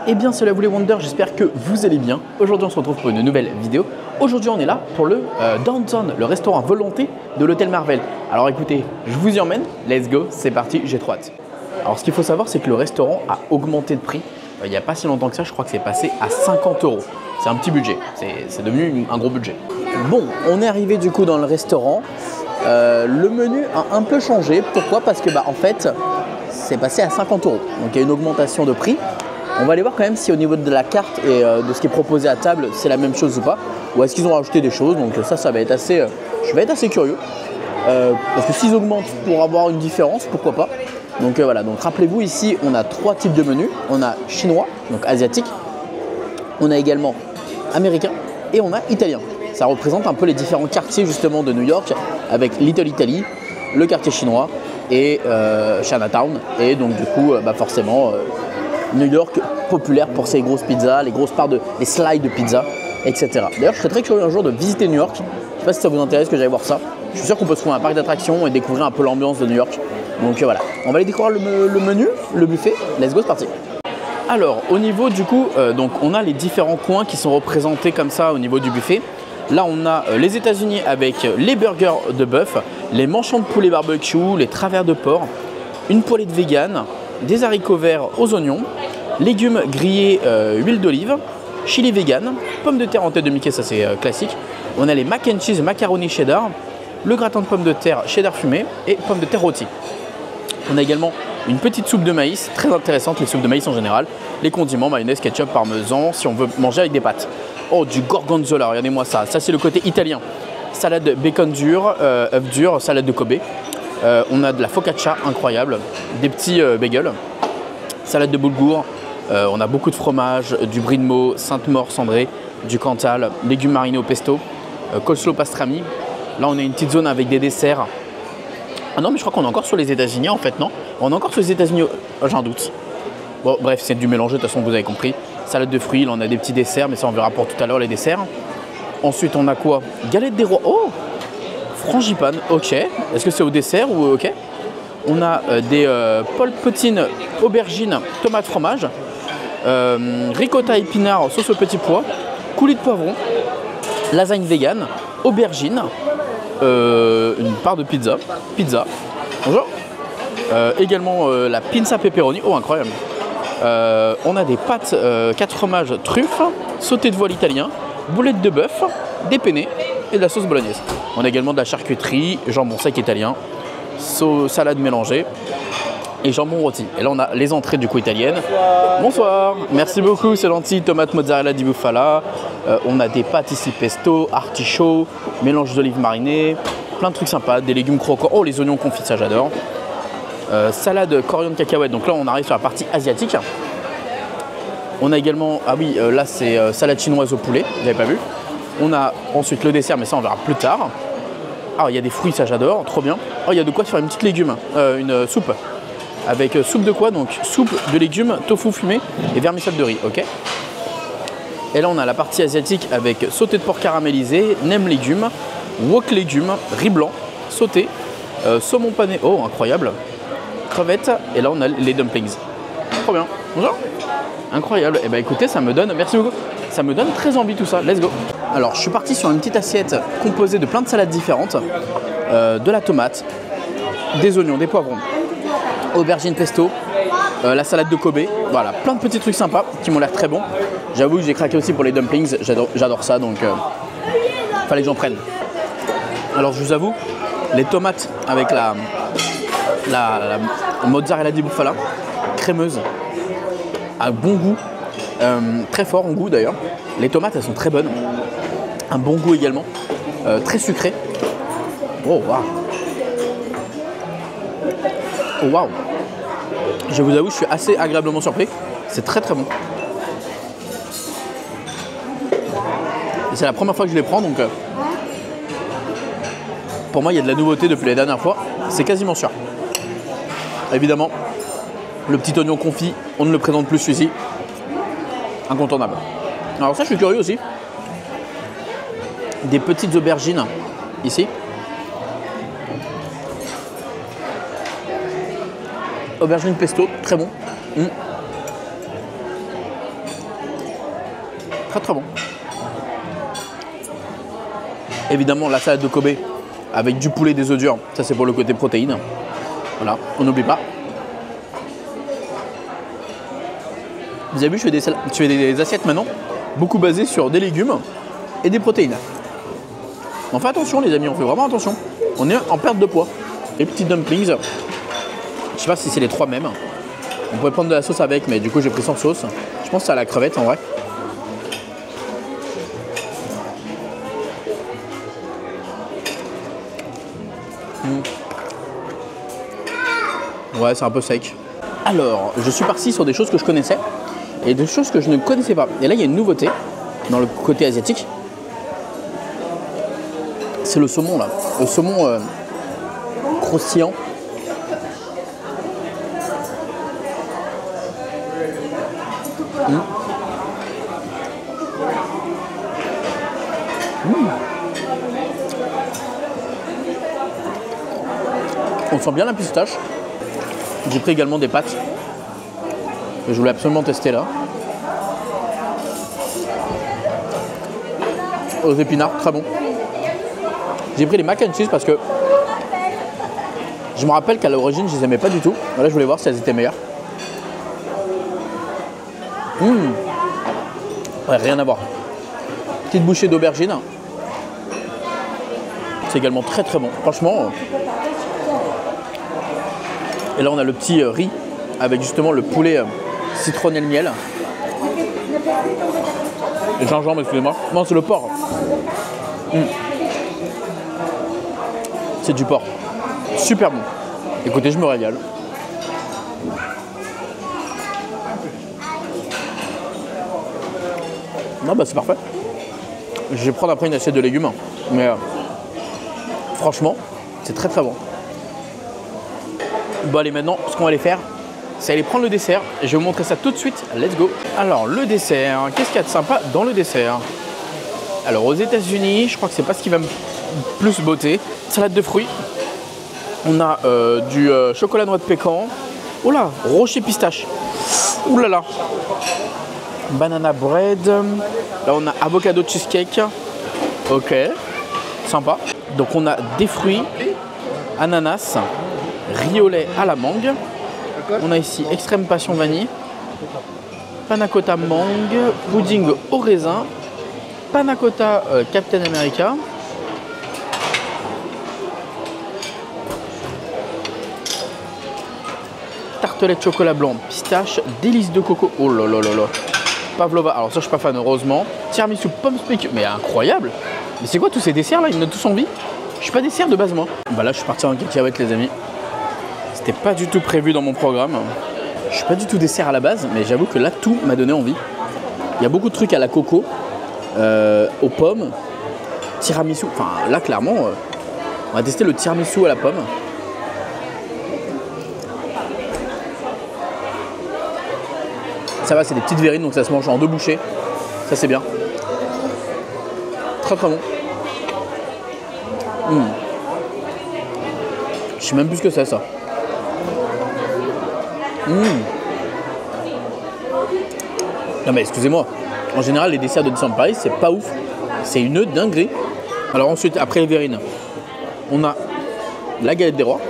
Eh bien salut à vous les Wonders, j'espère que vous allez bien. Aujourd'hui on se retrouve pour une nouvelle vidéo. Aujourd'hui on est là pour le Downtown, le restaurant à volonté de l'hôtel Marvel. Alors écoutez, je vous y emmène, let's go, c'est parti, j'ai trop hâte. Alors ce qu'il faut savoir c'est que le restaurant a augmenté de prix. Il n'y a pas si longtemps que ça, je crois que c'est passé à 50 €. C'est un petit budget, c'est devenu un gros budget. Bon, on est arrivé du coup dans le restaurant. Le menu a un peu changé, pourquoi? Parce que en fait c'est passé à 50 €. Donc il y a une augmentation de prix. On va aller voir quand même si au niveau de la carte et de ce qui est proposé à table, c'est la même chose ou pas. Ou est-ce qu'ils ont rajouté des choses. Donc ça va être assez, je vais être assez curieux. Parce que s'ils augmentent pour avoir une différence, pourquoi pas. Donc voilà, donc rappelez-vous ici, on a 3 types de menus. On a chinois, donc asiatique. On a également américain et on a italien. Ça représente un peu les différents quartiers justement de New York avec Little Italy, le quartier chinois et Chinatown. Et donc du coup, forcément... New York populaire pour ses grosses pizzas, les grosses parts les slides de pizza, etc. D'ailleurs, je serais très curieux un jour de visiter New York. Je ne sais pas si ça vous intéresse que j'aille voir ça. Je suis sûr qu'on peut se trouver un parc d'attractions et découvrir un peu l'ambiance de New York. Donc voilà, on va aller découvrir le menu, le buffet. Let's go, c'est parti. Alors, au niveau du coup, donc on a les différents coins qui sont représentés comme ça au niveau du buffet. Là, on a les États-Unis avec les burgers de bœuf, les manchons de poulet barbecue, les travers de porc, une poêlée de vegan, des haricots verts aux oignons, légumes grillés, huile d'olive, chili vegan, pommes de terre en tête de Mickey, ça c'est classique. On a les mac and cheese, macaroni cheddar, le gratin de pommes de terre cheddar fumé et pommes de terre rôties. On a également une petite soupe de maïs, très intéressante, les soupes de maïs en général, les condiments, mayonnaise, ketchup, parmesan, si on veut manger avec des pâtes. Oh, du gorgonzola, regardez-moi ça, ça c'est le côté italien. Salade bacon dur, œuf dur, salade de Kobe. On a de la focaccia incroyable, des petits bagels, salade de boulgour, on a beaucoup de fromage, du brie de Meaux, Sainte-Maure cendrée, du Cantal, légumes marinés au pesto, coleslaw pastrami. Là on a une petite zone avec des desserts. Ah non mais je crois qu'on est encore sur les États-Unis en fait, non? On est encore sur les États-Unis, j'ai un doute. Bon bref, c'est du mélanger, de toute façon vous avez compris. Salade de fruits, là on a des petits desserts, mais ça on verra pour tout à l'heure les desserts. Ensuite on a quoi? Galette des rois, oh! Frangipane, ok. Est-ce que c'est au dessert ou ok? On a des polpetines, aubergines, tomates, fromage, ricotta épinards, sauce au petit pois, coulis de poivron, lasagne vegan, aubergine, une part de pizza. Bonjour. Également la pinza pepperoni, oh incroyable. On a des pâtes 4 fromages truffes, sauté de voile italien, boulettes de bœuf, des penne et de la sauce bolognaise. On a également de la charcuterie, jambon sec italien, salade mélangée et jambon rôti. Et là on a les entrées du coup italiennes. Bonsoir, merci beaucoup, c'est gentil. Tomate mozzarella di bufala. On a des pâtes ici pesto, artichaut, mélange d'olives marinées, plein de trucs sympas, des légumes croquants. Oh les oignons confits, ça j'adore. Salade coriandre cacahuète. Donc là on arrive sur la partie asiatique. On a également, ah oui, là c'est salade chinoise au poulet, vous n'avez pas vu. On a ensuite le dessert, mais ça on verra plus tard. Ah, il y a des fruits, ça j'adore, trop bien. Oh, il y a de quoi faire une petite légume, une soupe. Avec soupe de quoi? Donc soupe de légumes, tofu fumé et vermicelle de riz, ok. Et là on a la partie asiatique avec sauté de porc caramélisé, nem légumes, wok légumes, riz blanc, sauté, saumon pané, oh incroyable, crevettes, et là on a les dumplings. Trop bien, bonjour. Incroyable, et écoutez, ça me donne, merci beaucoup, ça me donne très envie tout ça, let's go. Alors je suis parti sur une petite assiette composée de plein de salades différentes, de la tomate, des oignons, des poivrons, aubergine pesto, la salade de Kobe, voilà, plein de petits trucs sympas qui m'ont l'air très bons. J'avoue que j'ai craqué aussi pour les dumplings, j'adore ça, donc fallait que j'en prenne. Alors je vous avoue, les tomates avec la mozzarella di bufala, crémeuse, à bon goût, très fort en goût d'ailleurs. Les tomates elles sont très bonnes, un bon goût également, très sucré. Oh waouh! Oh waouh! Je vous avoue, je suis assez agréablement surpris. C'est très très bon. Et c'est la première fois que je les prends, donc pour moi il y a de la nouveauté depuis la dernière fois. C'est quasiment sûr. Évidemment, le petit oignon confit, on ne le présente plus celui-ci. Incontournable. Alors ça, je suis curieux aussi. Des petites aubergines ici. Aubergine pesto, très bon. Très très bon. Évidemment, la salade de Kobe avec du poulet, des œufs durs. Ça, c'est pour le côté protéines. Voilà, on n'oublie pas. Vous avez vu, je fais des assiettes maintenant, beaucoup basées sur des légumes et des protéines. On fait attention les amis, on fait vraiment attention. On est en perte de poids. Les petits dumplings, je sais pas si c'est les 3 mêmes. On pourrait prendre de la sauce avec, mais du coup j'ai pris sans sauce. Je pense que c'est à la crevette en vrai. Ouais, c'est un peu sec. Alors, je suis parti sur des choses que je connaissais et des choses que je ne connaissais pas. Et là, il y a une nouveauté dans le côté asiatique. C'est le saumon là. Le saumon croustillant. On sent bien la pistache. J'ai pris également des pâtes que je voulais absolument tester là. Aux épinards, très bon. J'ai pris les mac and cheese parce que je me rappelle qu'à l'origine je les aimais pas du tout. Là je voulais voir si elles étaient meilleures. Ouais, rien à voir. Petite bouchée d'aubergine. C'est également très très bon. Franchement. Et là on a le petit riz avec justement le poulet citronné le miel. Le gingembre, excusez-moi. Non, c'est le porc. C'est du porc. Super bon. Écoutez, je me régale. Non, bah c'est parfait. Je vais prendre après une assiette de légumes. Mais franchement, c'est très très bon. Bon allez, maintenant, ce qu'on va aller faire, c'est aller prendre le dessert. Et je vais vous montrer ça tout de suite. Let's go. Alors, le dessert. Qu'est-ce qu'il y a de sympa dans le dessert? Alors, aux États-Unis, je crois que c'est pas ce qui va me plus botter. Salade de fruits. On a du chocolat noix de pécan. Oh là, rocher pistache. Ouh là là. Banana bread. Là, on a avocado cheesecake. Ok. Sympa. Donc, on a des fruits, ananas, riz au lait à la mangue. On a ici extrême passion vanille, panna cotta mangue, pudding au raisin, panna cotta Captain America, tartelette chocolat blanc, pistache, délice de coco, oh là là là là, pavlova, alors ça je suis pas fan heureusement, tiramisu pomme spéculoos, mais incroyable. Mais c'est quoi tous ces desserts là, ils me donnent tous envie. Je suis pas dessert de base moi. Bah là je suis parti en cacahuète les amis. C'était pas du tout prévu dans mon programme. Je suis pas du tout dessert à la base, mais j'avoue que là tout m'a donné envie. Il y a beaucoup de trucs à la coco, aux pommes, tiramisu. Enfin là clairement, on va tester le tiramisu à la pomme. Ça va, c'est des petites verrines, donc ça se mange en 2 bouchées. Ça c'est bien. Très très bon. Je sais même plus ce que c'est ça. Non mais excusez-moi, en général les desserts de Disneyland Paris c'est pas ouf, c'est une dinguerie. Alors ensuite après les verrines, on a la galette des rois.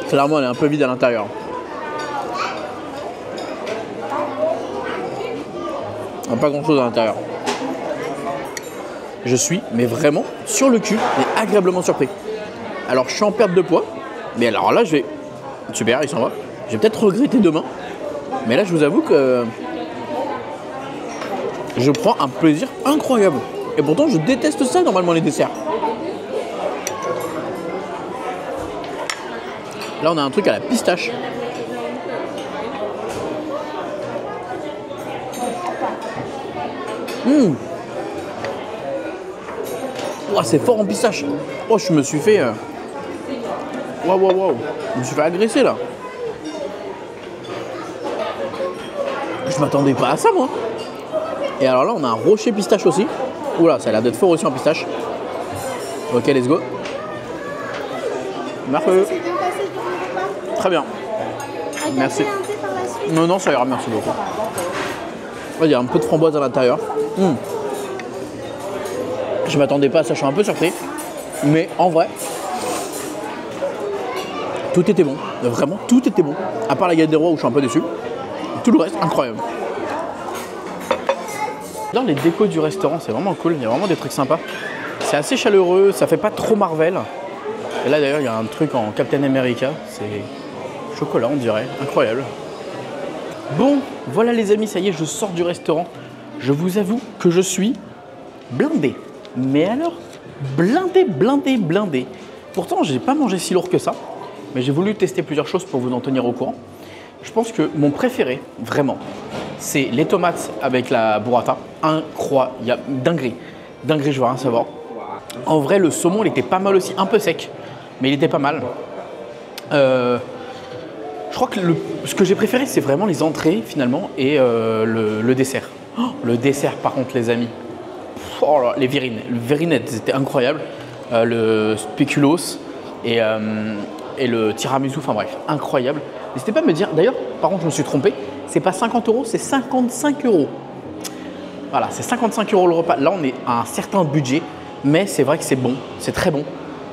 Clairement elle est un peu vide à l'intérieur. Il n'y a pas grand chose à l'intérieur. Je suis, mais vraiment, sur le cul et agréablement surpris. Alors, je suis en perte de poids. Mais alors là, je vais... Super, il s'en va. Je vais peut-être regretter demain. Mais là, je vous avoue que... je prends un plaisir incroyable. Et pourtant, je déteste ça, normalement, les desserts. Là, on a un truc à la pistache. Oh, c'est fort en pistache. Oh, je me suis fait... Waouh. Je me suis fait agresser, là. Je m'attendais pas à ça, moi. Et alors là, on a un rocher pistache aussi. Oula, ça a l'air d'être fort aussi en pistache. Ok, let's go. Merci. Ça s'est bien passé pour le repas? Très bien. Merci. Un thé par la suite? Non, non, ça ira, merci beaucoup. Il y a un peu de framboise à l'intérieur. Je m'attendais pas à ça, je suis un peu surpris. Mais en vrai, tout était bon. Vraiment, tout était bon. À part la galette des rois où je suis un peu déçu. Tout le reste, incroyable. Dans les décos du restaurant, c'est vraiment cool. Il y a vraiment des trucs sympas. C'est assez chaleureux, ça fait pas trop Marvel. Et là d'ailleurs, il y a un truc en Captain America. C'est chocolat, on dirait. Incroyable. Bon, voilà les amis, ça y est, je sors du restaurant. Je vous avoue que je suis blindé. Mais alors, blindé. Pourtant, j'ai pas mangé si lourd que ça. Mais j'ai voulu tester plusieurs choses pour vous en tenir au courant. Je pense que mon préféré, vraiment, c'est les tomates avec la burrata. Incroyable, dinguerie, je veux rien savoir. En vrai, le saumon, il était pas mal aussi, un peu sec, mais il était pas mal. Je crois que ce que j'ai préféré, c'est vraiment les entrées finalement et le dessert. Oh, le dessert, par contre, les amis. Oh là, les verinettes, c'était incroyable. Le spéculoos et le tiramisu, enfin bref, incroyable. N'hésitez pas à me dire, d'ailleurs, par contre, je me suis trompé, c'est pas 50 €, c'est 55 €. Voilà, c'est 55 € le repas. Là, on est à un certain budget, mais c'est vrai que c'est bon, c'est très bon.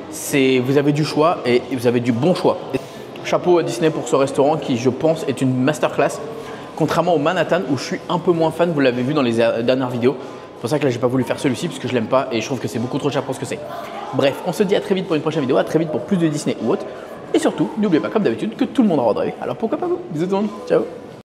Vous avez du choix et vous avez du bon choix. Chapeau à Disney pour ce restaurant qui, je pense, est une masterclass. Contrairement au Manhattan où je suis un peu moins fan, vous l'avez vu dans les dernières vidéos. C'est pour ça que là, j'ai pas voulu faire celui-ci parce que je l'aime pas et je trouve que c'est beaucoup trop cher pour ce que c'est. Bref, on se dit à très vite pour une prochaine vidéo, à très vite pour plus de Disney ou autre. Et surtout, n'oubliez pas, comme d'habitude, que tout le monde a droit de rêver. Alors pourquoi pas vous? Bisous tout le monde, ciao.